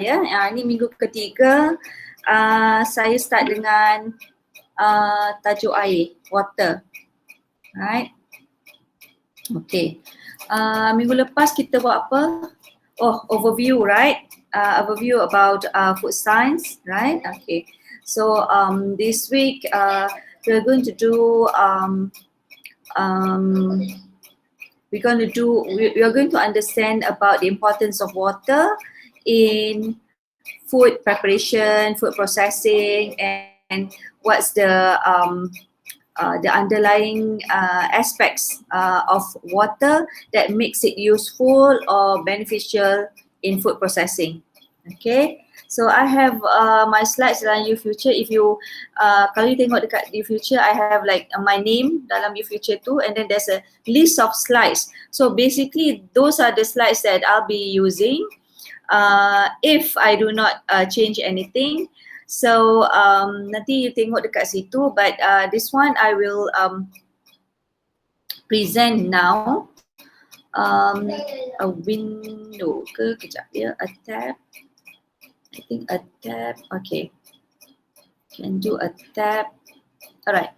ya. Ini minggu ketiga. Saya start dengan tajuk air, water. Right. Okay. Minggu lepas kita buat apa? Oh, overview, right? Overview about food science, right? Okay. So this week we're going to do we are going to understand about the importance of water in food preparation, food processing, and what's the underlying aspects of water that makes it useful or beneficial in food processing. Okay, so I have my slides dalam YouFuture. If you kalau you tengok dekat YouFuture, I have like my name dalam YouFuture tu, and then there's a list of slides. So basically those are the slides that I'll be using if I do not change anything. So nanti you tengok dekat situ, but this one I will present now. A window ke, kejap ya, a tab. I think a tab, okay. Can do a tab. Alright.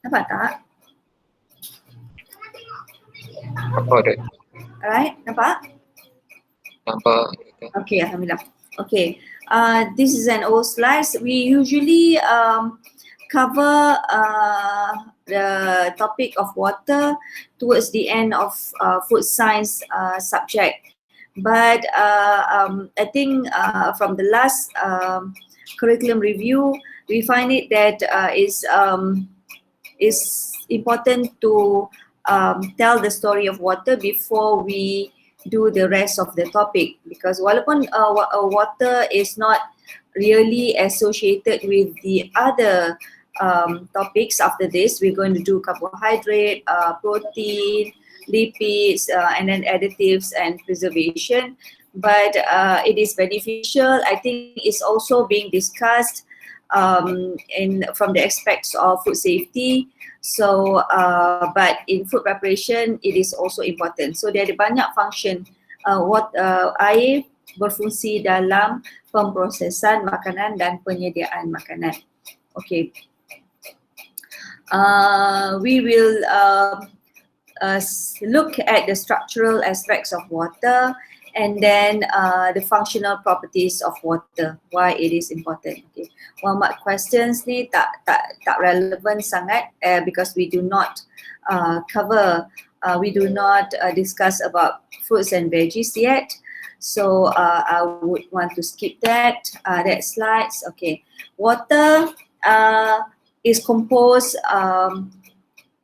Nampak tak? Nampak. Alright, nampak? Nampak. Okay, alhamdulillah. Okay. This is an old slides. We usually cover the topic of water towards the end of food science subject. But I think from the last curriculum review, we find it that is important to tell the story of water before we do the rest of the topic, because walaupun water is not really associated with the other topics after this, we're going to do carbohydrate, protein, lipids, and then additives and preservation. But it is beneficial. I think it's also being discussed from the aspects of food safety. So, but in food preparation, it is also important. So, dia ada banyak function. Air berfungsi dalam pemprosesan makanan dan penyediaan makanan. Okay. We will look at the structural aspects of water, and then the functional properties of water, why it is important. Okay. One mark questions ni tak relevant sangat because we do not discuss about fruits and veggies yet. So I would want to skip that slides. Okay. Water is composed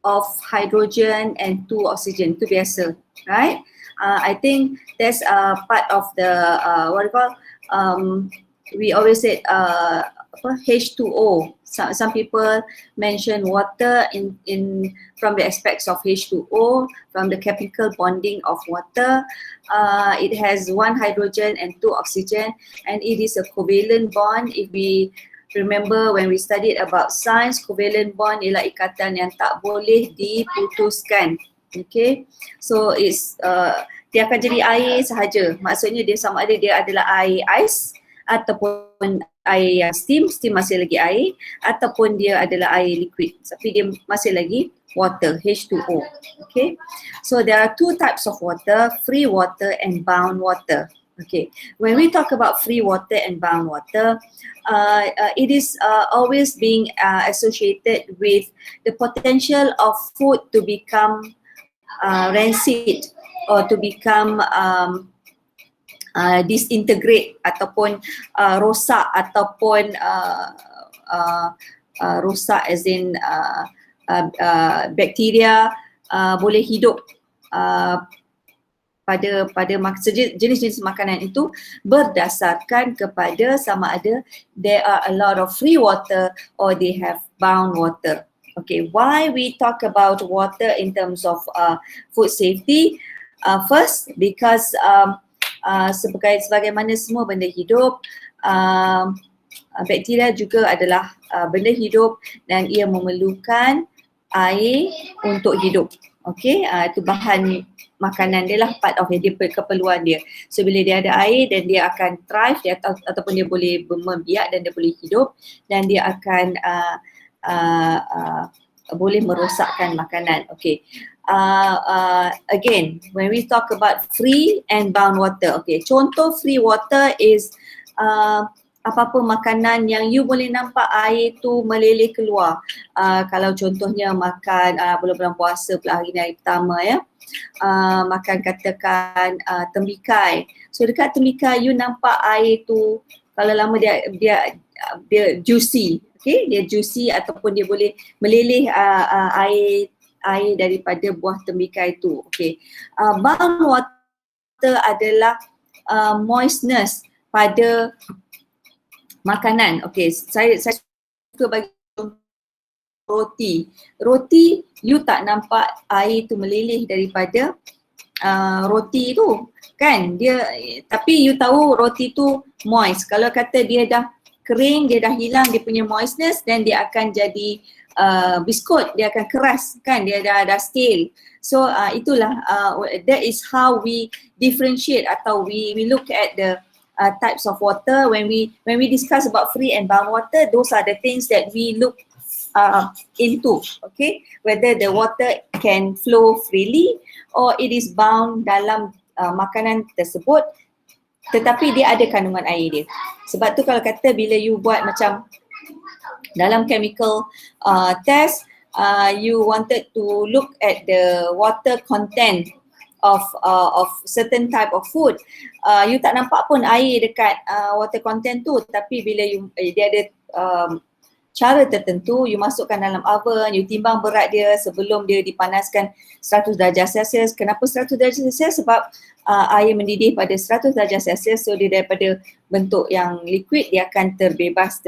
of hydrogen and 2 oxygen. Itu biasa, right? I think that's part of the what we call we always said H2O. Some people mention water in from the aspects of H2O, from the chemical bonding of water. It has 1 hydrogen and 2 oxygen, and it is a covalent bond. If we remember when we studied about science, covalent bond ialah ikatan yang tak boleh diputuskan. Okay, so it's dia akan jadi air sahaja. Maksudnya dia sama ada dia adalah air ais ataupun air yang steam masih lagi air, ataupun dia adalah air liquid tapi dia masih lagi water, H2O. Okay, so there are 2 types of water, free water and bound water. Okay, when we talk about free water and bound water, it is always being associated with the potential of food to become rancid or to become disintegrate ataupun rosak ataupun rosak as in bakteria boleh hidup pada jenis-jenis makanan itu berdasarkan kepada sama ada there are a lot of free water or they have bound water. Okay, why we talk about water in terms of food safety? First, because sebagaimana semua benda hidup, bakteria juga adalah benda hidup dan ia memerlukan air untuk hidup. Okay, itu bahan makanan dia lah, part of dia, keperluan dia. So bila dia ada air dan dia akan thrive, dia ataupun dia boleh membiak dan dia boleh hidup, dan dia akan boleh merosakkan makanan. Okay. Again, when we talk about free and bound water, okay, contoh free water is apa-apa makanan yang you boleh nampak air tu meleleh keluar. Kalau contohnya makan bulan-bulan puasa pula, hari ni hari pertama ya, makan katakan tembikai. So dekat tembikai you nampak air tu, kalau lama dia juicy, okay, dia juicy ataupun dia boleh meleleh air daripada buah tembikai tu. Okay. Bound water adalah moistness pada makanan. Okay, saya suka bagi roti. Roti, you tak nampak air tu meleleh daripada roti tu, kan? Tapi you tahu roti tu moist. Kalau kata dia dah kering, dia dah hilang dia punya moistness, then dia akan jadi biskut, dia akan keras, kan? Dia dah stale. So itulah that is how we differentiate atau we look at the types of water. When we discuss about free and bound water, those are the things that we look into, okay, whether the water can flow freely or it is bound dalam makanan tersebut, tetapi dia ada kandungan air dia. Sebab tu kalau kata bila you buat macam dalam chemical test, you wanted to look at the water content of certain type of food, you tak nampak pun air dekat water content tu, tapi bila dia ada cara tertentu, you masukkan dalam oven, you timbang berat dia sebelum dia dipanaskan 100 darjah Celsius. Kenapa 100 darjah Celsius? Sebab air mendidih pada 100 darjah Celsius, so dia daripada bentuk yang liquid, dia akan terbebas,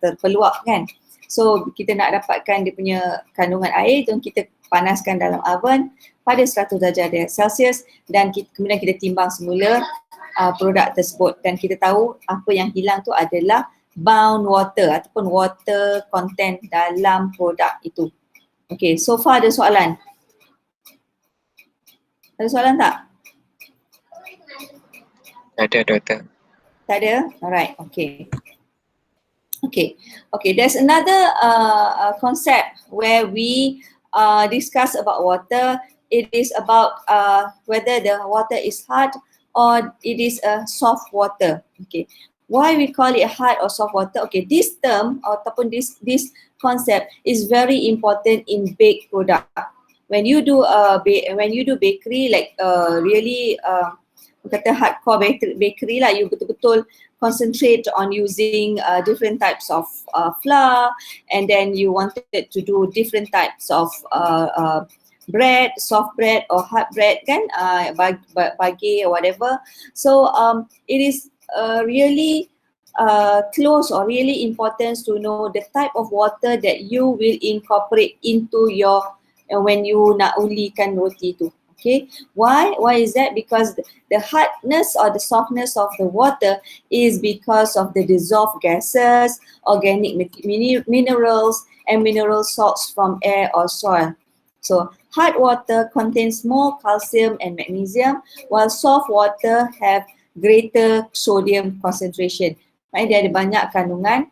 terpeluap, kan. So kita nak dapatkan dia punya kandungan air, dan kita panaskan dalam oven pada 100 darjah Celsius, dan kemudian kita timbang semula produk tersebut, dan kita tahu apa yang hilang tu adalah bound water ataupun water content dalam produk itu. Okay, so far ada soalan? Ada soalan tak? Ada, doktor. Tak ada? Alright, okay. Okay, there's another concept where we discuss about water. It is about whether the water is hard or it is a soft water. Okay, why we call it hard or soft water? Okay, this term ataupun this concept is very important in baked product. When you do bakery, like really kata hardcore bakery lah, you betul-betul concentrate on using different types of flour, and then you wanted to do different types of bread, soft bread or hard bread, kan, bagi or whatever. So it is really close or really important to know the type of water that you will incorporate into your when you nak ulikan roti tu. Okay, why is that? Because the hardness or the softness of the water is because of the dissolved gases, organic minerals, and mineral salts from air or soil. So hard water contains more calcium and magnesium, while soft water have greater sodium concentration. Dia ada banyak kandungan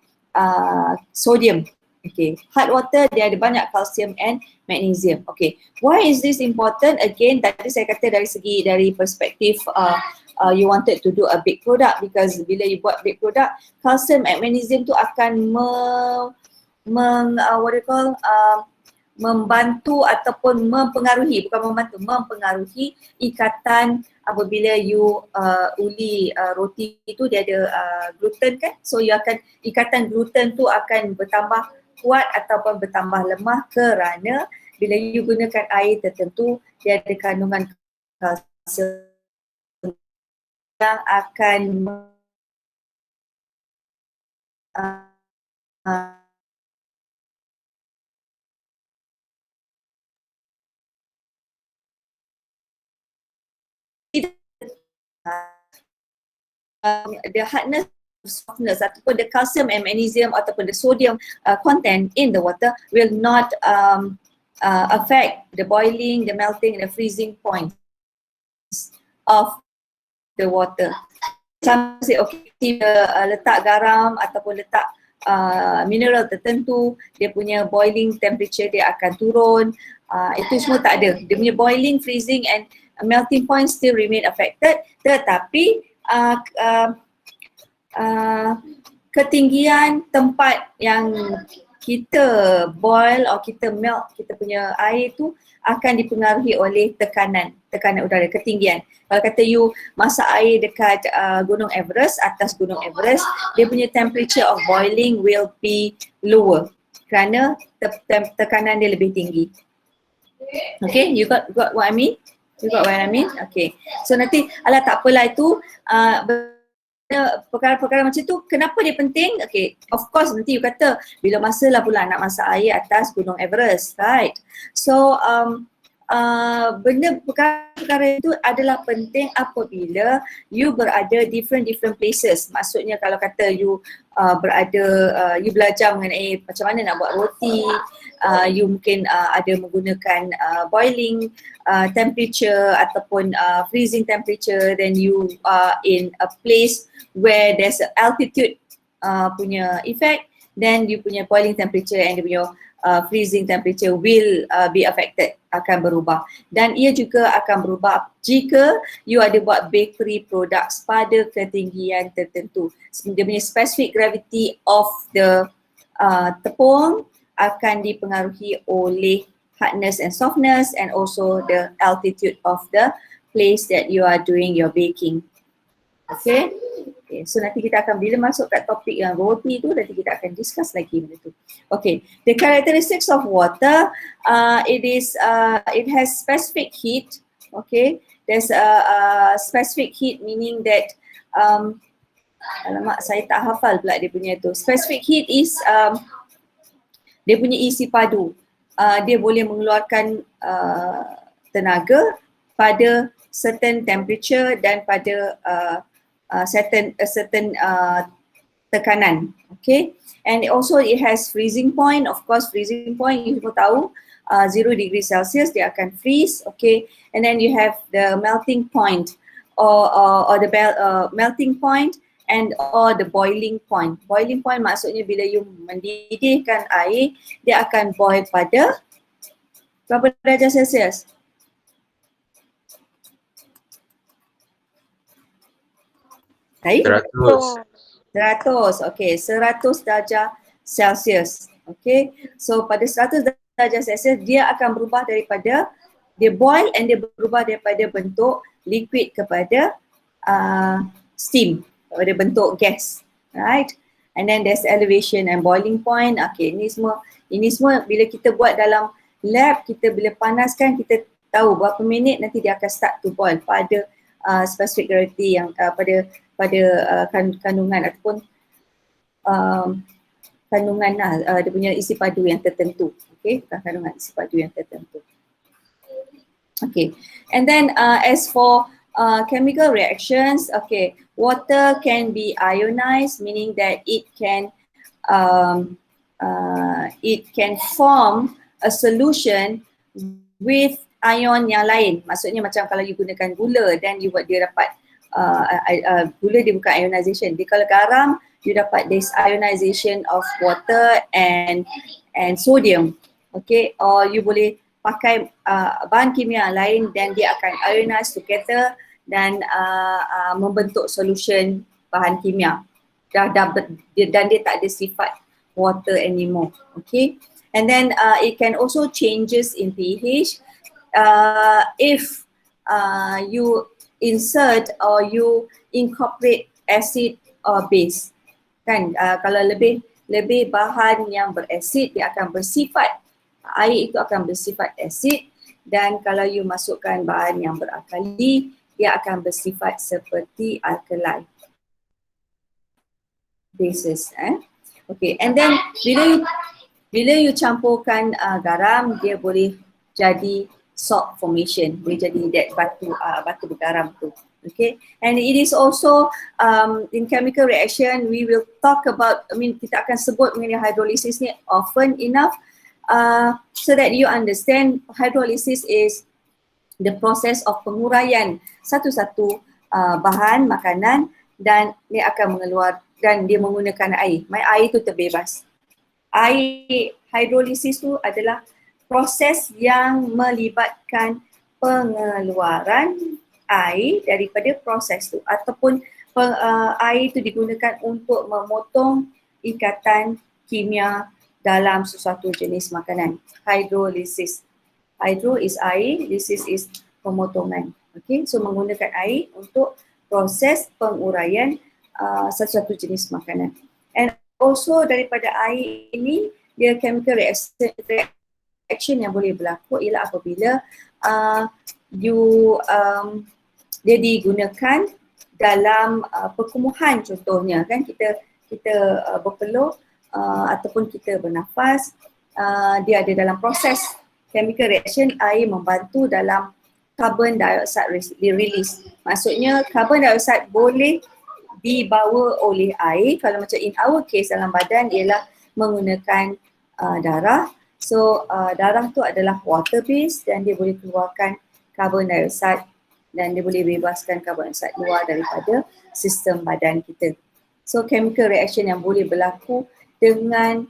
sodium. Okay, hard water dia ada banyak calcium and magnesium. Okay, why is this important? Again, tadi saya kata dari perspektif you wanted to do a big product, because bila you buat big product, calcium and magnesium tu akan membantu ataupun mempengaruhi, bukan membantu, mempengaruhi ikatan apabila you uli roti itu, dia ada gluten, kan, so you akan, ikatan gluten tu akan bertambah kuat ataupun bertambah lemah kerana bila you gunakan air tertentu, dia ada kandungan kalsium yang akan the hardness, softness ataupun the calcium and magnesium ataupun the sodium content in the water will not affect the boiling, the melting, and the freezing points of the water. Some say, okay, letak garam ataupun letak mineral tertentu, dia punya boiling temperature dia akan turun. Itu semua tak ada. Dia punya boiling, freezing and melting point still remain affected, tetapi ketinggian tempat yang kita boil atau kita melt kita punya air tu akan dipengaruhi oleh tekanan udara, ketinggian. Kalau kata you masak air dekat Gunung Everest, atas Gunung Everest, dia punya temperature of boiling will be lower kerana tekanan dia lebih tinggi. Okay, you got what I mean? You got what I mean? Okay. So nanti, alah tak apalah itu, perkara-perkara macam tu, kenapa dia penting? Okay, of course nanti you kata, bila masa lah pula nak masak air atas Gunung Everest, right? So, perkara-perkara itu adalah penting apabila you berada different places. Maksudnya kalau kata you you belajar mengenai macam mana nak buat roti, you mungkin ada menggunakan boiling temperature ataupun freezing temperature, then you are in a place where there's a altitude punya effect, then you punya boiling temperature and dia punya freezing temperature will be affected, akan berubah. Dan ia juga akan berubah jika you ada buat bakery products pada ketinggian tertentu. Dia punya specific gravity of the tepung akan dipengaruhi oleh hardness and softness and also the altitude of the place that you are doing your baking. Okay. Okay, so nanti kita akan bila masuk kat topik yang roti tu, nanti kita akan discuss lagi benda tu. Okay, the characteristics of water, it has specific heat. Okay, there's a specific heat meaning that alamak saya tak hafal pula dia punya tu. Specific heat is dia punya isi padu. Dia boleh mengeluarkan tenaga pada certain temperature dan pada certain tekanan, okay, and also it has freezing point. Of course, freezing point you semua tahu 0 degree Celsius dia akan freeze, okay, and then you have the melting point or the melting point and or the boiling point. Boiling point maksudnya bila you mendidihkan air, dia akan boil pada berapa darjah Celsius? 100. Okay, 100 darjah Celsius. Okay, so pada 100 darjah Celsius dia akan berubah daripada, dia boil and dia berubah daripada bentuk liquid kepada steam, kepada bentuk gas, right? And then there's elevation and boiling point. Okay, ini semua bila kita buat dalam lab, kita bila panaskan kita tahu berapa minit nanti dia akan start to boil pada specific gravity yang pada kandungan ataupun kandungan dia punya isi padu yang tertentu. Okay, kandungan isi padu yang tertentu. Okay, and then as for chemical reactions, okay, water can be ionized, meaning that it can form a solution with ion yang lain. Maksudnya macam kalau you gunakan gula dan you buat dia dapat gula, dia bukan ionization. Dia kalau garam, you dapat this ionization of water and sodium. Okay, or you boleh pakai bahan kimia lain dan dia akan ionize together dan membentuk solution bahan kimia. Dan dia tak ada sifat water anymore. Okay, and then it can also changes in pH if you insert or you incorporate acid or base, kan? Kalau lebih bahan yang berasid, dia akan bersifat, air itu akan bersifat asid, dan kalau you masukkan bahan yang berakali, dia akan bersifat seperti alkali bases. Okay, and then bila you campurkan garam, dia boleh jadi salt formation, boleh jadi that batu bergaram tu. Okay, and it is also in chemical reaction we will talk about, kita akan sebut mengenai hydrolysis ni often enough so that you understand, hydrolysis is the process of penguraian satu-satu bahan makanan dan dia akan mengeluar dan dia menggunakan air. Air itu terbebas. Air hidrolisis tu adalah proses yang melibatkan pengeluaran air daripada proses tu ataupun air itu digunakan untuk memotong ikatan kimia dalam sesuatu jenis makanan. Hidrolisis. Hydro is air, lysis is pemotongan. Okay, so menggunakan air untuk proses penguraian sesuatu jenis makanan. And also daripada air ini, dia chemical reaction yang boleh berlaku ialah apabila dia digunakan dalam perkumuhan, contohnya kan kita berpeluh ataupun kita bernafas, dia ada dalam proses chemical reaction, air membantu dalam carbon dioxide release. Maksudnya carbon dioxide boleh dibawa oleh air. Kalau macam in our case dalam badan ialah menggunakan darah. So darah tu adalah water based dan dia boleh keluarkan carbon dioxide dan dia boleh bebaskan carbon dioxide luar daripada sistem badan kita. So chemical reaction yang boleh berlaku dengan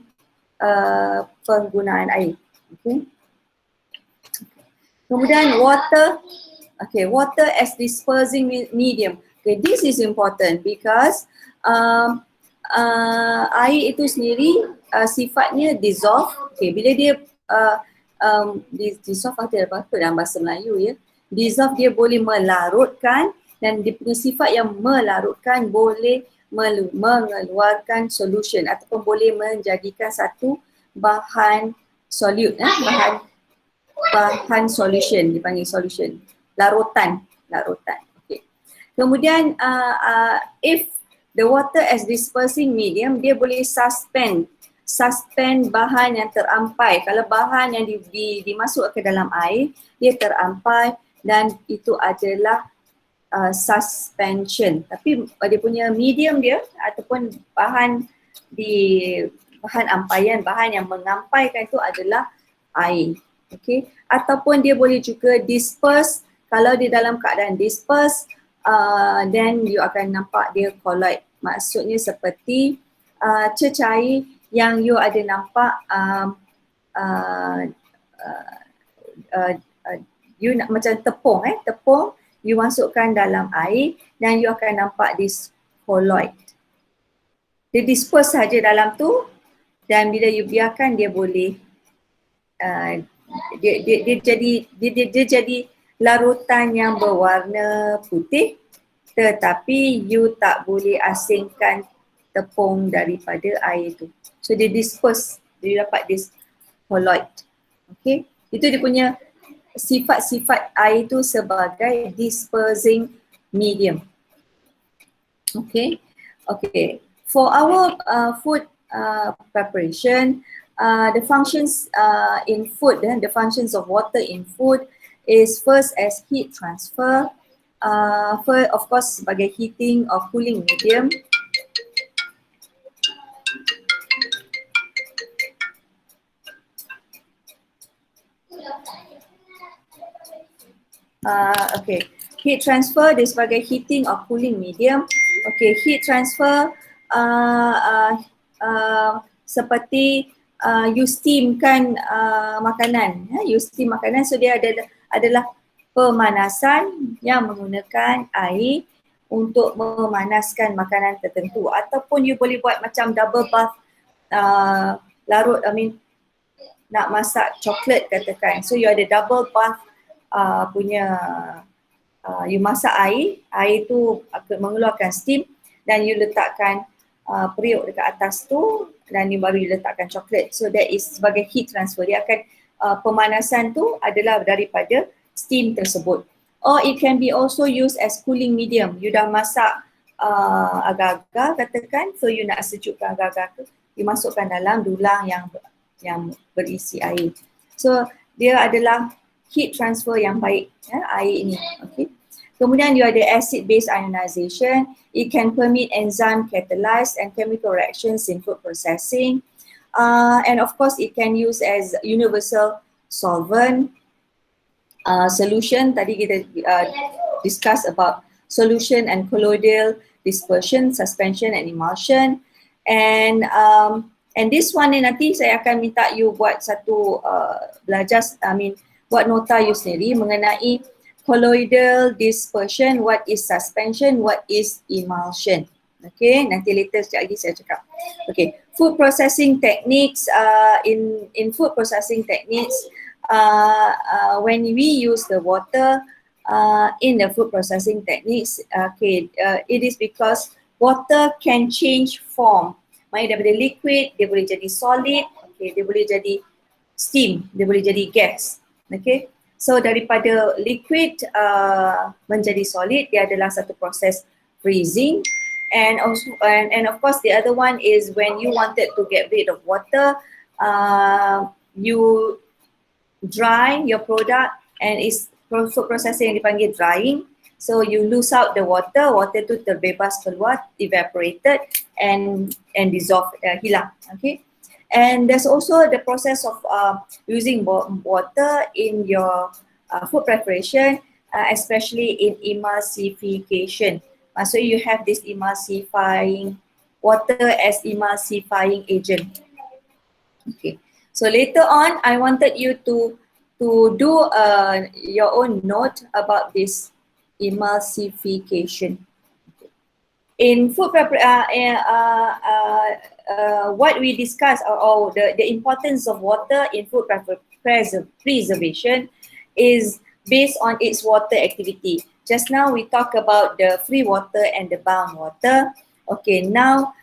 penggunaan air. Okay. Kemudian water, water as dispersing medium. Okay, this is important because air itu sendiri sifatnya dissolve. Okay, bila dia dissolve apa dalam bahasa Melayu ya? Dissolve dia boleh melarutkan dan dia punya sifat yang melarutkan boleh mengeluarkan solution ataupun boleh menjadikan satu bahan solute, bahan solution, dipanggil solution, larutan. Okay. Kemudian if the water as dispersing medium, dia boleh suspend bahan yang terampai. Kalau bahan yang dimasuk ke dalam air, dia terampai dan itu adalah suspension. Tapi dia punya medium dia ataupun bahan ampaian, bahan yang mengampaikan itu adalah air. Okay. Ataupun dia boleh juga disperse. Kalau dia dalam keadaan disperse, then you akan nampak dia colloid. Maksudnya seperti cecair yang you ada nampak you nak macam tepung you masukkan dalam air dan you akan nampak this colloid. Dia disperse saja dalam tu dan bila you biarkan dia boleh dia jadi larutan yang berwarna putih, tetapi you tak boleh asingkan tepung daripada air tu. So dia disperse, dia dapat this colloid. Okay, itu dia punya sifat-sifat air tu sebagai dispersing medium. Okay, for our food preparation, the functions in food, the functions of water in food is first as heat transfer, first of course sebagai heating or cooling medium. Okay, heat transfer dia sebagai heating or cooling medium. Okay, heat transfer seperti you steamkan makanan, you steam makanan, so dia adalah pemanasan yang menggunakan air untuk memanaskan makanan tertentu, ataupun you boleh buat macam double bath, nak masak coklat katakan, so you ada double bath you masak air tu mengeluarkan steam dan you letakkan periuk dekat atas tu dan you baru letakkan coklat. So that is sebagai heat transfer. Dia akan pemanasan tu adalah daripada steam tersebut. Or it can be also used as cooling medium. You dah masak agar-agar katakan, so you nak sejukkan agar-agar tu, you masukkan dalam dulang yang berisi air. So dia adalah heat transfer yang baik, air ini. Okay. Kemudian you ada acid base ionization. It can permit enzyme catalyze and chemical reactions in food processing. And of course it can use as universal solvent, solution. Tadi kita discuss about solution and colloidal dispersion, suspension and emulsion. And this one ni nanti saya akan minta you buat satu belajar, buat nota you sendiri mengenai colloidal dispersion, what is suspension, what is emulsion. Okay, nanti later sekejap lagi saya cakap. Okay, food processing techniques, in food processing techniques, when we use the water in the food processing techniques, it is because water can change form. Maksudnya daripada liquid, dia boleh jadi solid, okay, dia boleh jadi steam, dia boleh jadi gas. Okay, so daripada liquid menjadi solid, dia adalah satu proses freezing. And also, and of course the other one is when you wanted to get rid of water, you dry your product, and it's food processing yang dipanggil drying. So you lose out the water tu terbebas keluar, evaporated and dissolve, hilang. Okay, and there's also the process of using water in your food preparation, especially in emulsification. So you have this emulsifying water as emulsifying agent. Okay, so later on I wanted you to do your own note about this emulsification. In food what we discussed, or the importance of water in food preservation is based on its water activity. Just now we talk about the free water and the bound water. Okay, now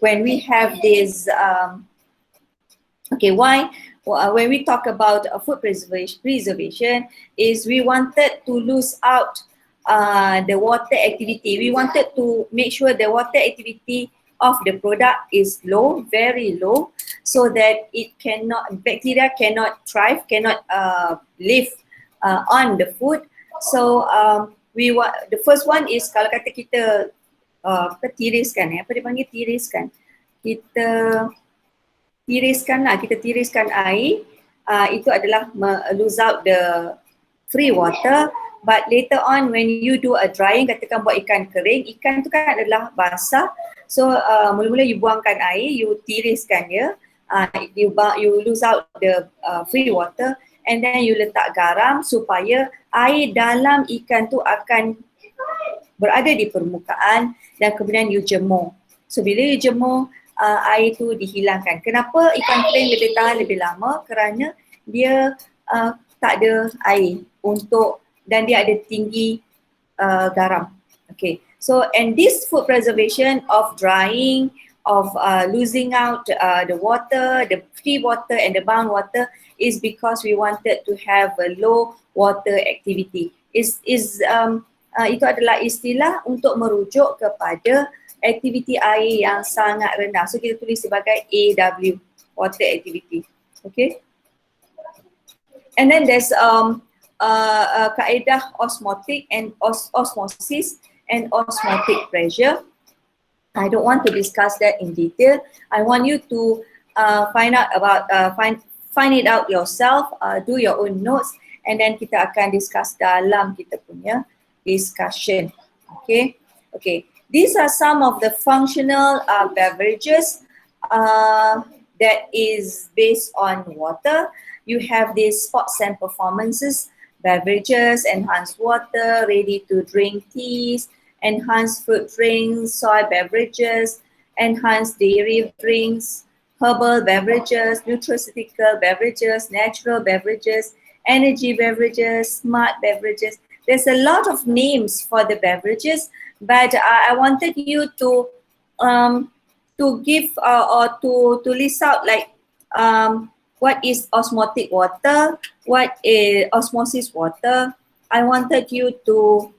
when we have this, when we talk about food preservation is we wanted to lose out the water activity. We wanted to make sure the water activity of the product is low, very low, so that bacteria cannot thrive, cannot live on the food. So the first one is kalau kata kita tiriskan, apa dia panggil tiriskan? Kita tiriskan air, itu adalah lose out the free water. But later on when you do a drying, katakan buat ikan kering, ikan tu kan adalah basah. So mula-mula you buangkan air, you tiriskan dia, you lose out the free water, and then you letak garam supaya air dalam ikan tu akan berada di permukaan, dan kemudian you jemur. So bila you jemur, air tu dihilangkan. Kenapa ikan kering lebih tahan lebih lama? Kerana dia tak ada air dan dia ada tinggi garam. Okay, so and this food preservation of drying, of losing out the water, the free water and the bound water is because we wanted to have a low water activity. Itu adalah istilah untuk merujuk kepada aktiviti air yang sangat rendah. So kita tulis sebagai AW, water activity. Okay. And then there's kaedah osmotic and osmosis and osmotic pressure. I don't want to discuss that in detail. I want you to find it out yourself, do your own notes, and then kita akan discuss dalam kita punya discussion. Okay, okay. These are some of the functional beverages that is based on water. You have these sports and performances beverages, enhanced water, ready to drink teas, enhanced fruit drinks, soy beverages, enhanced dairy drinks, herbal beverages, nutraceutical beverages, natural beverages, energy beverages, smart beverages. There's a lot of names for the beverages, but I wanted you to give or to list out like what is osmotic water, what is osmosis water. I wanted you to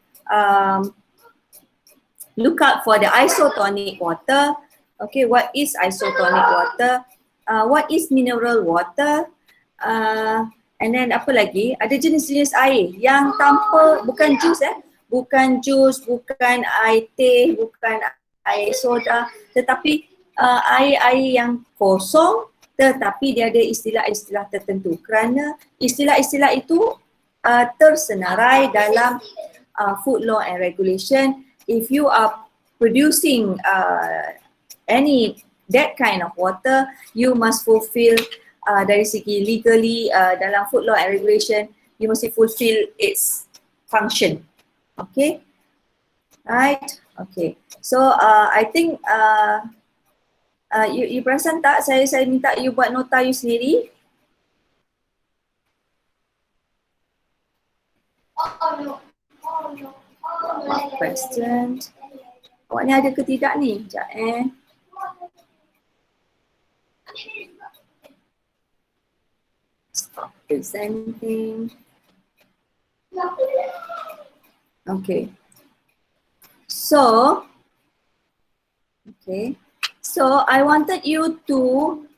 look out for the isotonic water. Okay, what is isotonic water? What is mineral water? And then apa lagi? Ada jenis-jenis air yang tanpa, bukan jus bukan jus, bukan air teh, bukan air soda, tetapi air-air yang kosong tetapi dia ada istilah-istilah tertentu kerana istilah-istilah itu tersenarai dalam food law and regulation. If you are producing any that kind of water, you must fulfill dari segi legally dalam food law and regulation, you must fulfill its function. Okay, right? Okay, so I think you perasan tak saya minta you buat nota you sendiri. Question. Awak ni ada ke tidak ni? Sekejap Stop presenting. Okay. So I wanted you to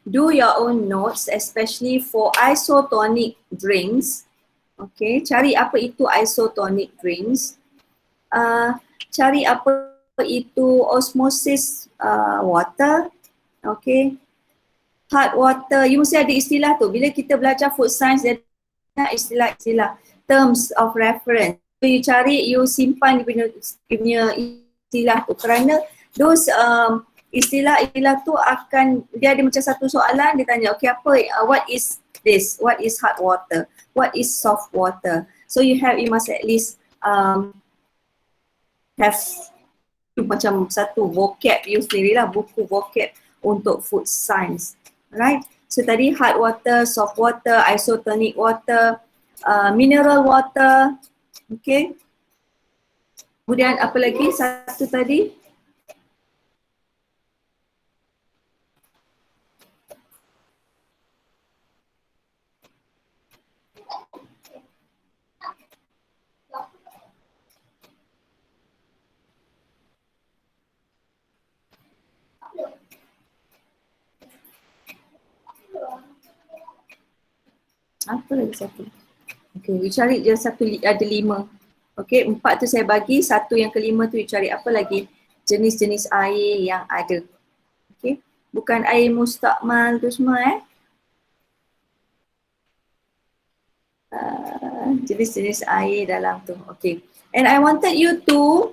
do your own notes, especially for isotonic drinks. Okay, cari apa itu isotonic drinks. Cari apa itu osmosis water. Okay, hard water. You mesti ada istilah tu. Bila kita belajar food science, dia ada istilah-istilah, terms of reference. So you cari, you simpan dia punya istilah tu kerana those istilah-istilah tu akan, dia ada macam satu soalan, dia tanya, okay apa, what is this? What is hard water? What is soft water? So you must at least have macam satu vocab you sendirilah, buku vocab untuk food science. Right? So tadi hard water, soft water, isotonic water, mineral water. Okay. Kemudian apa lagi satu tadi? Apa lagi satu? Okay, you cari je satu, ada 5. Okay, 4 tu saya bagi, satu yang kelima tu you cari apa lagi? Jenis-jenis air yang ada. Okay, bukan air mustakmal tu semua jenis-jenis air dalam tu. Okay, and I wanted you to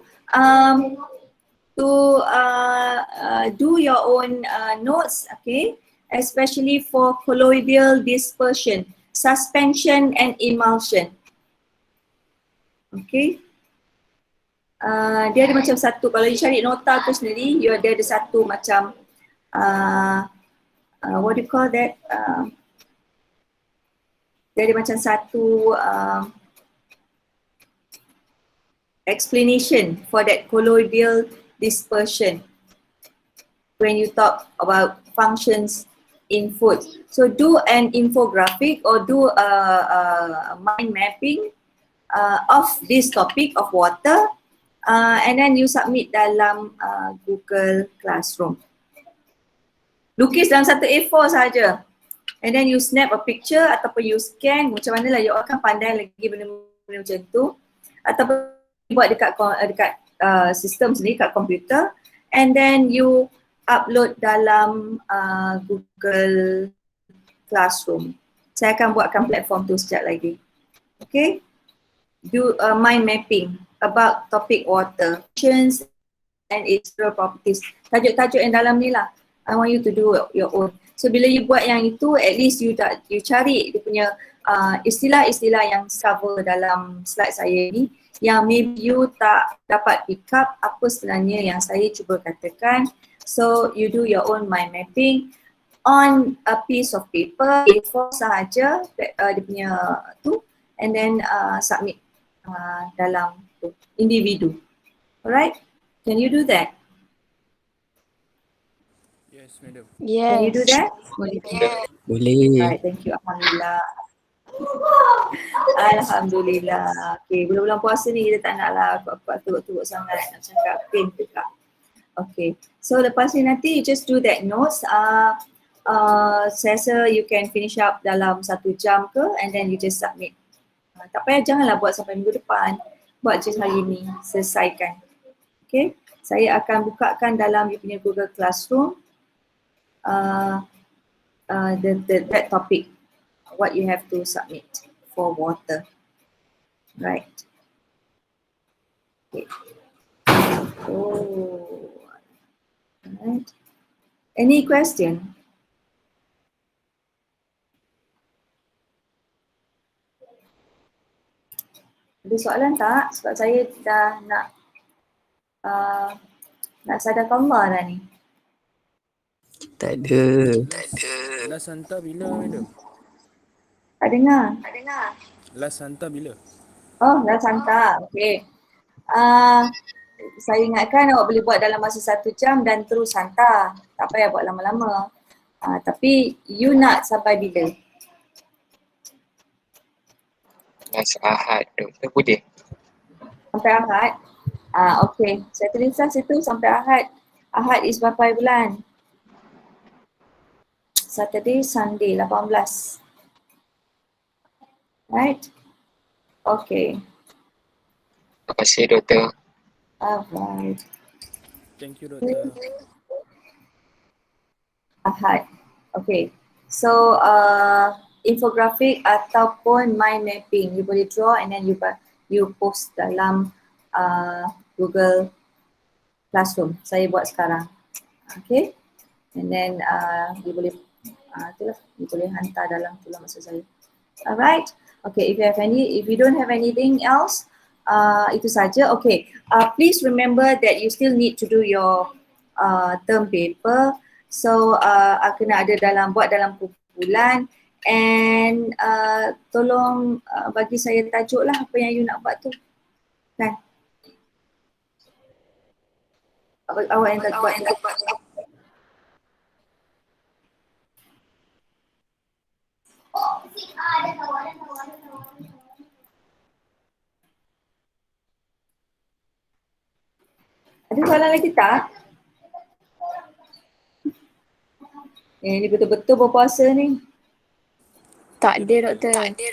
do your own notes, okay, especially for colloidal dispersion, suspension and emulsion. Okay. Dia ada macam satu, kalau you cari nota tu sendiri, dia ada satu macam what do you call that? Dia ada macam satu explanation for that colloidal dispersion when you talk about functions in food. So do an infographic or do a mind mapping of this topic of water and then you submit dalam Google Classroom. Lukis dalam satu A4 saja and then you snap a picture ataupun you scan, macam mana lah you akan pandai lagi benda-benda macam tu, ataupun buat dekat sistem sendiri kat komputer and then you upload dalam Google Classroom. Saya akan buatkan platform tu sekejap lagi. Okay, do mind mapping about topic water, functions and its properties. Tajuk-tajuk yang dalam ni lah, I want you to do your own. So bila you buat yang itu, at least you cari dia punya istilah-istilah yang cover dalam slide saya ni, yang maybe you tak dapat pick up apa sebenarnya yang saya cuba katakan. So you do your own mind mapping on a piece of paper, A4 sahaja dia punya tu, and then submit dalam tu, individu. Alright, can you do that? Yes, madam. Yes. Can you do that? Boleh. Alright, thank you. Alhamdulillah. Alhamdulillah. Okay, bulan-bulan puasa ni kita tak nak lah kuat-kuat turut-turut sangat nak cakap pain juga. Okay, so lepas ni nanti you just do that notes. Saya rasa you can finish up dalam 1 jam ke and then you just submit. Tak payah, janganlah buat sampai minggu depan. Buat je hari ni, selesaikan. Okay, saya akan bukakan dalam you punya Google Classroom that topic, what you have to submit for water, right? Okay. Oh, right. Any question? Ada soalan tak? Sebab saya dah uh, nak sadar kamar dah ni. Tak ada. Last hantar bila, madam? Tak dengar. Last hantar bila? Oh, dah hantar. Okay. Saya ingatkan awak boleh buat dalam masa 1 jam dan terus hantar. Tak payah buat lama-lama. Tapi you nak sampai bila? Last Ahad, Doktor boleh? Sampai Ahad? Okay. Saya tuliskan situ sampai Ahad. Ahad is berapa bulan? Saturday, Sunday, 18. Right? Okay. Terima kasih, Doktor. Alright. Thank you, doktor. Ahad. Okay. So, infographic ataupun mind mapping, you boleh draw and then you post dalam Google Classroom. Saya buat sekarang. Okay. And then you boleh itulah, you boleh hantar dalam itulah maksud saya. Alright. Okay, if you don't have anything else, itu saja. Okay. Please remember that you still need to do your term paper. So kena ada buat dalam kumpulan, and tolong bagi saya tajuk lah apa yang you nak buat tu. Kan? Awak yang tak buat. Ada soalan lagi tak? Ni betul-betul berpuasa ni. Tak ada, doktor. Ada? Okay,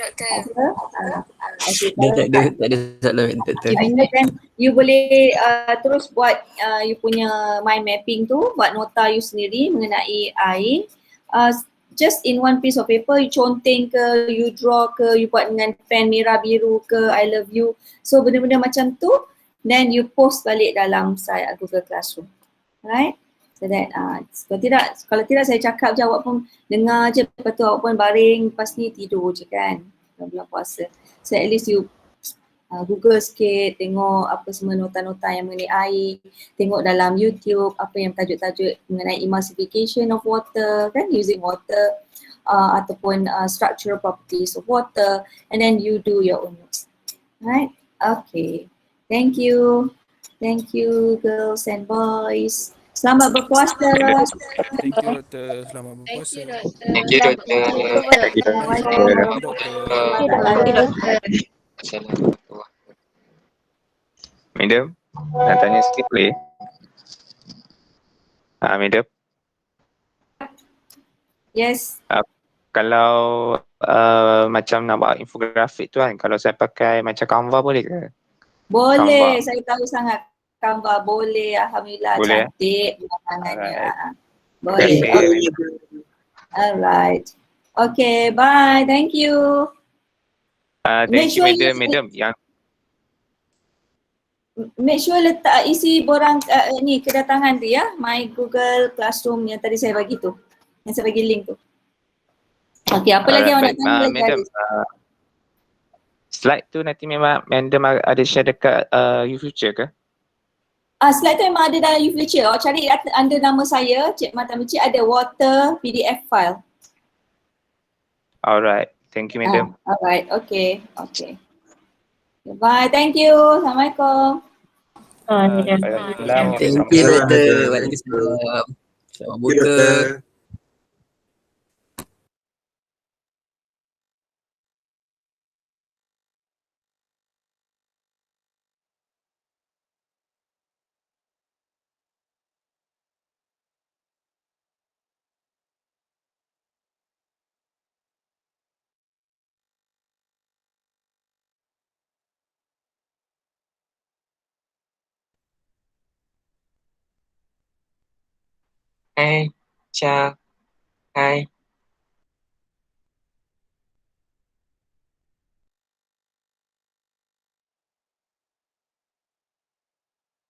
Tak ada soalan, Doktor. then you boleh terus buat you punya mind mapping tu, buat nota you sendiri mengenai air. Just in one piece of paper, you conteng ke, you draw ke, you buat dengan pen merah biru ke, I love you. So benda-benda macam tu, then you post balik dalam Google Classroom. Right? So that kalau tidak saya cakap je awak pun dengar je, lepas tu awak pun baring, lepas ni tidur je kan dalam bulan puasa. So at least you Google sikit, tengok apa semua nota-nota yang mengenai air, tengok dalam YouTube apa yang tajuk-tajuk mengenai emulsification of water kan, using water ataupun structural properties of water, and then you do your own notes. Right? Okay. Thank you girls and boys. Selamat berpuasa. Thank you, doktor. Selamat berpuasa. Thank you, Doktor. Assalamualaikum. Assalamualaikum. Madam, nak tanya sikit boleh? Madam, Yes. kalau macam nak buat infografik tu kan, kalau saya pakai macam Canva boleh ke? Boleh, Canva. saya tahu sangat Canva boleh, alhamdulillah Boleh, cantik tangannya. Alright. Boleh. Terima kasih. Okay. Alright. Okay, bye. Thank you. Thank you, sure madam. Yang make sure letak isi borang ni kedatangan tu ya, my Google Classroom yang tadi saya bagi tu. Yang saya bagi link tu. Okay, apa lagi awak nak tanya lagi? madam, slide tu nanti memang madam ada share dekat YouFuture ke? Slide tu memang ada dalam YouFuture. Awak cari under nama saya, Cik Mata Mici, ada water PDF file. Alright, thank you, madam. Alright, okay. Bye, thank you. Assalamualaikum. Thank you, Doktor. Waalaikumsalam. Selamat buka. Hai, Syah. Hai.